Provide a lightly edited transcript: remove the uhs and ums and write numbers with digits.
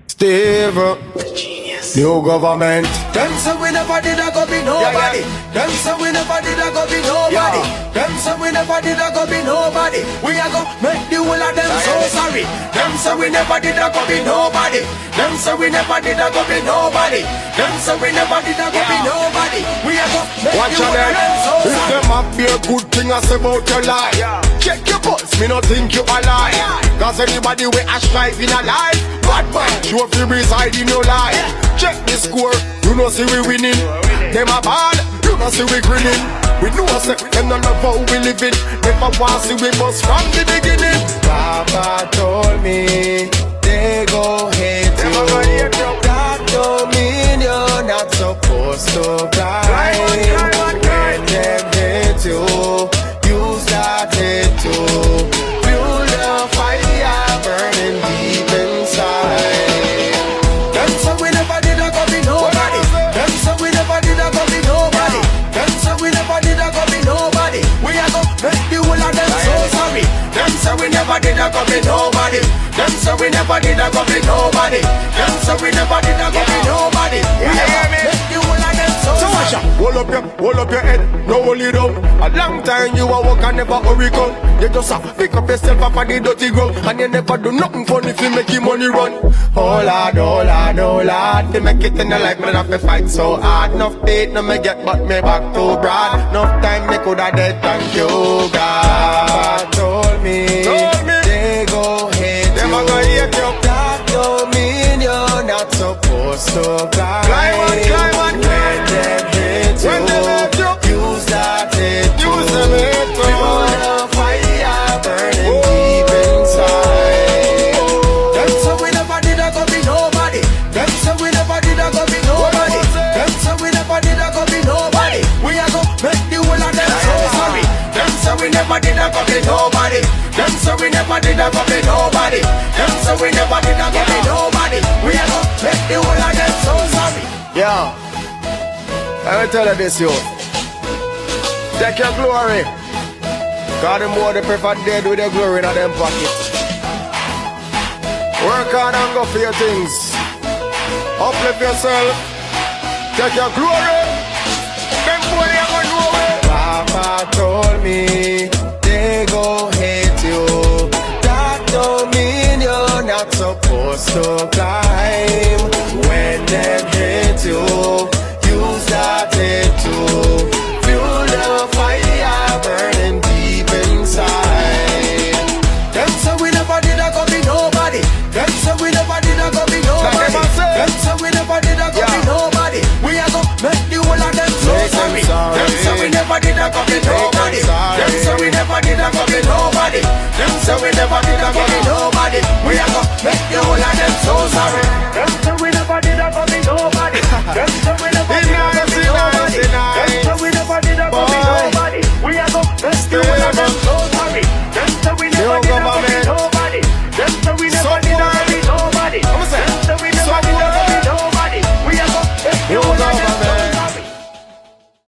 Steve, new government. Them say we never did a go be nobody. Them say we never did a go be nobody. Them say we never did a go be nobody. We a go make the whole of them so sorry. Them say we never did a go be nobody. Them say we never did a go be nobody. Them say we never did a go be nobody. We a go make Watch the whole of them so If sorry. them have be a good thing I say about your life, check your pulse, me not think you alive. Cause anybody we a strive in a life, bad man, sure if you reside in your life. Check the score, you know see we winning. Them a ball, you know see we grinning. We know say them not love how we living. Never want see we bust from the beginning. Papa told me they go hate you. That don't mean you're not supposed to cry. When them hate you, you started to fuel the fire burning deep inside. Them say we never did a go be nobody. Them say we never did a go be nobody. Them say we never did a go be nobody. We a go make the whole of them so sorry. Them say we never did a go be nobody. Them say we never did a go be nobody. Them say we never did a go be nobody. We a go make the whole of them so sorry. Hold up your head, no hold it down. A long time you a walk and never hurry come. You just have pick up yourself up on the dirty ground, and you never do nothing funny if you make your money run. Oh lord, oh lord, oh lord, to make it in the life, man have to fight so hard. Enough date, no me get but me back too broad. Enough time me coulda dead, thank you God. Told me they go hate them you. Go hate you. That don't mean you're not supposed to cry. Climb on. When them hate you, you started to feel the fire burning deep inside. Them say we never did a go be nobody. Them say we never did a go be nobody. Them say we never did a go be nobody. We a go make the whole of them so sorry. Them say we never did a go be nobody. Them say we never did a go be nobody. Them say we never did a go be nobody. We a go make the whole of them so sorry. Yeah, I will tell you this, yo. Take your glory. God, the more they prefer dead with their glory in them pocket. Work hard and go for your things. Uplift yourself. Take your glory. Them boy, they go nowhere. Papa told me they go hate you. That don't mean you're not supposed to